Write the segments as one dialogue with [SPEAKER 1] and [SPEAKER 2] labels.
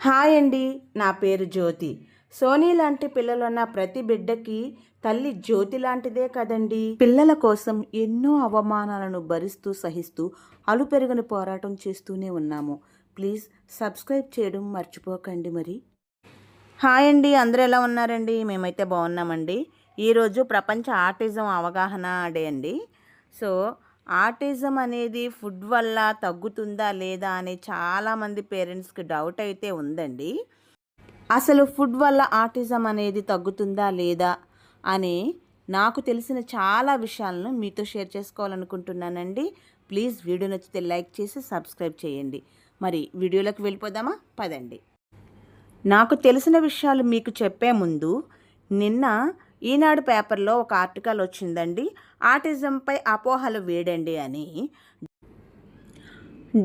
[SPEAKER 1] Hi అండి, నా పేరు జ్యోతి. సోనీ లాంటి పిల్లలున్న ప్రతి బిడ్డకి తల్లి జ్యోతి లాంటిదే కదండి. పిల్లల కోసం ఎన్నో అవమానాలను భరిస్తూ సహిస్తూ అలుపెరుగని పోరాటం చేస్తూనే ఉన్నాము. ప్లీజ్ సబ్స్క్రైబ్ చేయడం మర్చిపోకండి మరి. హాయ్ అండి, అందరూ ఎలా ఉన్నారండి? మేమైతే బాగున్నామండి. ఈరోజు ప్రపంచ ఆటిజం అవగాహన డే అండి. సో ఆటిజం అనేది ఫుడ్ వల్ల తగ్గుతుందా లేదా అని చాలామంది పేరెంట్స్కి డౌట్ అయితే ఉందండి. అసలు ఫుడ్ వల్ల ఆటిజం అనేది తగ్గుతుందా లేదా అని నాకు తెలిసిన చాలా విషయాలను మీతో షేర్ చేసుకోవాలనుకుంటున్నానండి. ప్లీజ్ వీడియో నచ్చితే లైక్ చేసి సబ్స్క్రైబ్ చేయండి. మరి వీడియోలోకి వెళ్ళిపోదామా? పదండి. నాకు తెలిసిన విషయాలు మీకు చెప్పే ముందు నిన్న ఈనాడు పేపర్లో ఒక ఆర్టికల్ వచ్చిందండి. ఆటిజంపై అపోహలు వేడండి అని.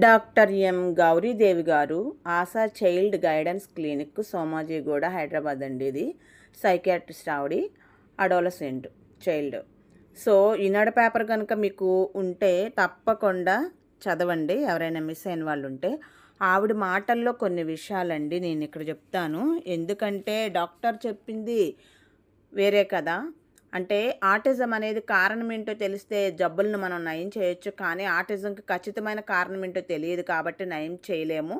[SPEAKER 1] డాక్టర్ ఎం గౌరీదేవి గారు, ASHA child guidance clinic, Somajiguda, Hyderabad అండి. ఇది సైకియాట్రిస్ట్ ఆవిడ, అడోలసెంట్ చైల్డ్. సో ఈనాడు పేపర్ కనుక మీకు ఉంటే తప్పకుండా చదవండి, ఎవరైనా మిస్ అయిన వాళ్ళు ఉంటే. ఆవిడ మాటల్లో కొన్ని విషయాలండి నేను ఇక్కడ చెప్తాను. ఎందుకంటే డాక్టర్ చెప్పింది వేరే కదా. అంటే ఆటిజం అనేది కారణం ఏంటో తెలిస్తే జబ్బులను మనం నయం చేయొచ్చు, కానీ ఆటిజంకి ఖచ్చితమైన కారణం ఏంటో తెలియదు కాబట్టి నయం చేయలేము.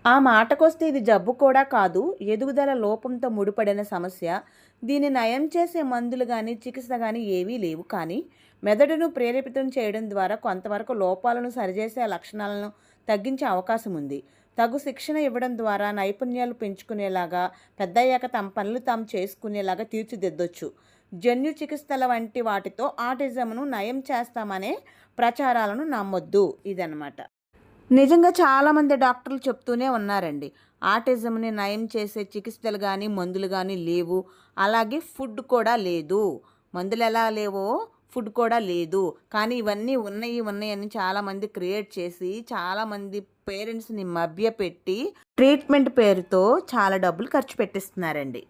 [SPEAKER 1] ఆ మాటకొస్తే ఇది జబ్బు కూడా కాదు, ఎదుగుదల లోపంతో ముడిపడిన సమస్య. దీన్ని నయం చేసే మందులు కానీ చికిత్స కానీ ఏవీ లేవు, కానీ మెదడును ప్రేరేపితం చేయడం ద్వారా కొంతవరకు లోపాలను సరిచేసే లక్షణాలను తగ్గించే అవకాశం ఉంది. తగు శిక్షణ ఇవ్వడం ద్వారా నైపుణ్యాలు పెంచుకునేలాగా, పెద్దయ్యాక తమ పనులు తాము చేసుకునేలాగా తీర్చిదిద్దొచ్చు. జన్యు చికిత్సల వంటి వాటితో ఆటిజంను నయం చేస్తామనే ప్రచారాలను నమ్మొద్దు. ఇదన్నమాట. నిజంగా చాలామంది డాక్టర్లు చెప్తూనే ఉన్నారండి, ఆటిజంని నయం చేసే చికిత్సలు కానీ మందులు కానీ లేవు, అలాగే ఫుడ్ కూడా లేదు. మందులు ఎలా లేవో ఫుడ్ కూడా లేదు. కానీ ఇవన్నీ ఉన్నాయి అని చాలామంది క్రియేట్ చేసి చాలామంది పేరెంట్స్ని మభ్యపెట్టి ట్రీట్మెంట్ పేరుతో చాలా డబ్బులు ఖర్చు పెట్టిస్తున్నారండి.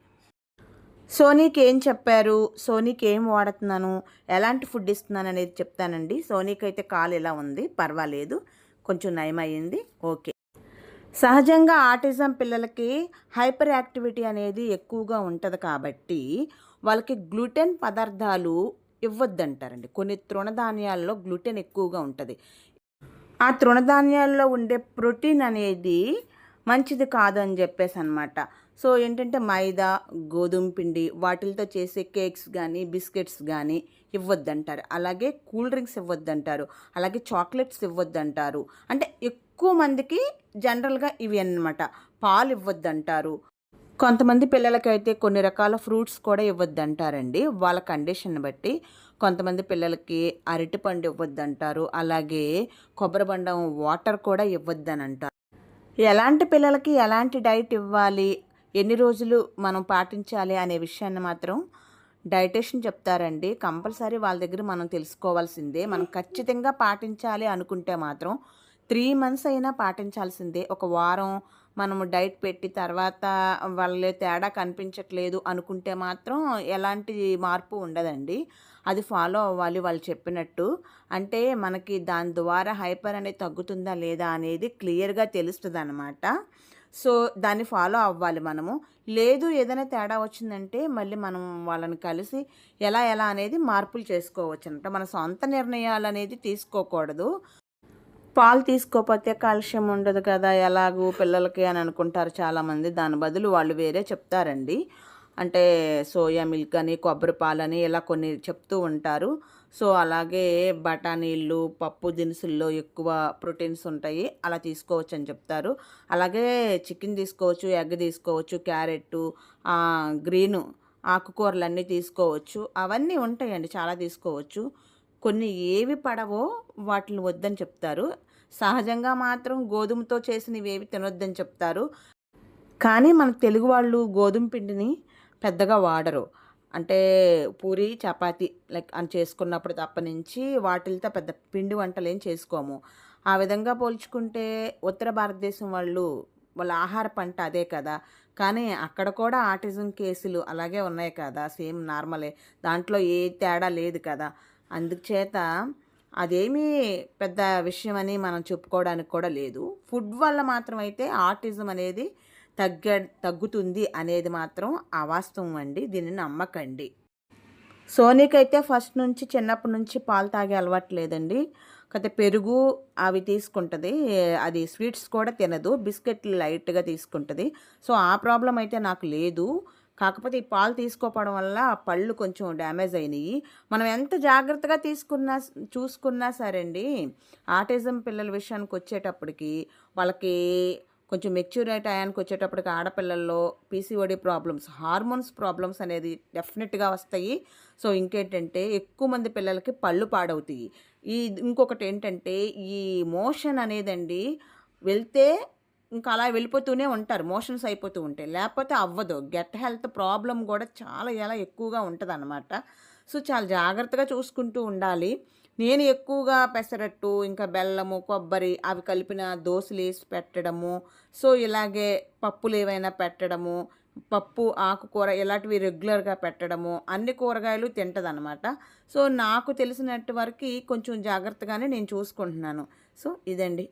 [SPEAKER 1] సోనీకి ఏం చెప్పారు, సోనీకి ఏం వాడుతున్నాను, ఎలాంటి ఫుడ్ ఇస్తున్నాను అనేది చెప్తానండి. సోనీకి అయితే కాలు ఎలా ఉంది, పర్వాలేదు, కొంచెం నయమయ్యింది, ఓకే. సహజంగా ఆటిజం పిల్లలకి హైపర్ యాక్టివిటీ అనేది ఎక్కువగా ఉంటుంది కాబట్టి వాళ్ళకి గ్లూటెన్ పదార్థాలు ఇవ్వద్దంటారండి. కొన్ని తృణధాన్యాల్లో గ్లూటెన్ ఎక్కువగా ఉంటుంది. ఆ తృణధాన్యాల్లో ఉండే ప్రోటీన్ అనేది మంచిది కాదు అని చెప్పేసి అనమాట. సో ఏంటంటే మైదా, గోధుమ పిండి వాటిలతో చేసే కేక్స్ కానీ బిస్కెట్స్ కానీ ఇవ్వద్దంటారు. అలాగే కూల్ డ్రింక్స్ ఇవ్వద్దంటారు. అలాగే చాక్లెట్స్ ఇవ్వద్దంటారు. అంటే ఎక్కువ మందికి జనరల్గా ఇవి అన్నమాట. పాలు ఇవ్వద్దంటారు. కొంతమంది పిల్లలకైతే కొన్ని రకాల ఫ్రూట్స్ కూడా ఇవ్వద్దంటారండి, వాళ్ళ కండిషన్ బట్టి. కొంతమంది పిల్లలకి అరటిపండు ఇవ్వద్దంటారు. అలాగే కొబ్బరి బండం వాటర్ కూడా ఇవ్వద్దని అంటారు. ఎలాంటి పిల్లలకి ఎలాంటి డైట్ ఇవ్వాలి, ఎన్ని రోజులు మనం పాటించాలి అనే విషయాన్ని మాత్రం డైటేషన్ చెప్తారండి. కంపల్సరీ వాళ్ళ దగ్గర మనం తెలుసుకోవాల్సిందే. మనం ఖచ్చితంగా పాటించాలి అనుకుంటే మాత్రం 3 మంత్స్ అయినా పాటించాల్సిందే. ఒక వారం మనము డైట్ పెట్టి తర్వాత వాళ్ళ తేడా కనిపించట్లేదు అనుకుంటే మాత్రం ఎలాంటి మార్పు ఉండదండి. అది ఫాలో అవ్వాలి వాళ్ళు చెప్పినట్టు. అంటే మనకి దాని ద్వారా హైపర్ అనేది తగ్గుతుందా లేదా అనేది క్లియర్గా తెలుస్తుంది అన్నమాట. సో దాన్ని ఫాలో అవ్వాలి మనము. లేదు ఏదైనా తేడా వచ్చిందంటే మళ్ళీ మనం వాళ్ళని కలిసి ఎలా ఎలా అనేది మార్పులు చేసుకోవచ్చు అనమాట. మన సొంత నిర్ణయాలు అనేది తీసుకోకూడదు. పాలు తీసుకోకపోతే కాల్షియం ఉండదు కదా ఎలాగూ పిల్లలకి అని అనుకుంటారు చాలామంది. దాని బదులు వాళ్ళు వేరే చెప్తారండి. అంటే సోయా మిల్క్ అని, కొబ్బరి పాలని ఇలా కొన్ని చెప్తూ ఉంటారు. సో అలాగే బఠానీలు, పప్పు దినుసుల్లో ఎక్కువ ప్రోటీన్స్ ఉంటాయి, అలా తీసుకోవచ్చు అని చెప్తారు. అలాగే చికెన్ తీసుకోవచ్చు, ఎగ్ తీసుకోవచ్చు, క్యారెట్టు, గ్రీను ఆకుకూరలన్నీ తీసుకోవచ్చు. అవన్నీ ఉంటాయండి, చాలా తీసుకోవచ్చు. కొన్ని ఏవి పడవో వాటిని వద్దని చెప్తారు. సహజంగా మాత్రం గోధుమతో చేసినవి ఏవి తినొద్దని చెప్తారు. కానీ మన తెలుగు వాళ్ళు గోధుమ పిండిని పెద్దగా వాడరు. అంటే పూరి, చపాతీ లైక్ అని చేసుకున్నప్పుడు తప్ప నుంచి వాటిలతో పెద్ద పిండి వంటలేం చేసుకోము. ఆ విధంగా పోల్చుకుంటే ఉత్తర భారతదేశం వాళ్ళ ఆహార పంట అదే కదా. కానీ అక్కడ కూడా ఆటిజం కేసులు అలాగే ఉన్నాయి కదా, సేమ్ నార్మలే. దాంట్లో ఏ తేడా లేదు కదా. అందుచేత అదేమీ పెద్ద విషయమని మనం చెప్పుకోవడానికి కూడా లేదు. ఫుడ్ వల్ల మాత్రం అయితే ఆటిజం అనేది తగ్గుతుంది అనేది మాత్రం అవాస్తవం అండి. దీన్ని నమ్మకండి. సోనీకైతే ఫస్ట్ నుంచి చిన్నప్పటి నుంచి పాలు తాగే అలవాటు లేదండి. కాకపోతే పెరుగు అవి తీసుకుంటది. అది స్వీట్స్ కూడా తినదు. బిస్కెట్లు లైట్‌గా తీసుకుంటది. సో, ఆ ప్రాబ్లమ్ అయితే నాకు లేదు. కాకపోతే ఈ పాలు తీసుకోకపోవడం వల్ల పళ్ళు కొంచెం డ్యామేజ్ అయినియి. మనం ఎంత జాగ్రత్తగా చూసుకున్నా సరే అండి, ఆటిజం పిల్లల విషయానికొచ్చేటప్పటికి వాళ్ళకి కొంచెం మెచ్యూర్ టయానికి వచ్చేటప్పటికి ఆడపిల్లల్లో పీసీఓడి ప్రాబ్లమ్స్, హార్మోన్స్ ప్రాబ్లమ్స్ అనేది డెఫినెట్‌గా వస్తాయి. సో, ఇంకేంటంటే ఎక్కువ మంది పిల్లలకి పళ్ళు పాడవుతాయి. ఇంకొకటేంటంటే ఈ మోషన్ అనేదండి వెళ్తే ఇంకా అలా వెళ్ళిపోతూనే ఉంటారు. మోషన్స్ అయిపోతూ ఉంటాయి. లేకపోతే అవ్వదు. గట్ హెల్త్ ప్రాబ్లమ్ గూడా చాలా ఎక్కువగా ఉంటదనమాట. సో, చాలా జాగ్రత్తగా చూసుకుంటూ ఉండాలి. నేను ఎక్కువగా పెసరట్టు, ఇంకా బెల్లము, కొబ్బరి అవి కలిపిన దోసలేసి పెట్టడము. సో, ఇలాగే పప్పులేవైనా పెట్టడము, పప్పు, ఆకుకూర ఇలాంటివి రెగ్యులర్‌గా పెట్టడము. అన్ని కూరగాయలు తింటదనమాట. సో, నాకు తెలిసినట్టు వరకి కొంచెం జాగ్రత్తగానే నేను చూసుకుంటున్నాను. సో, ఇదండి.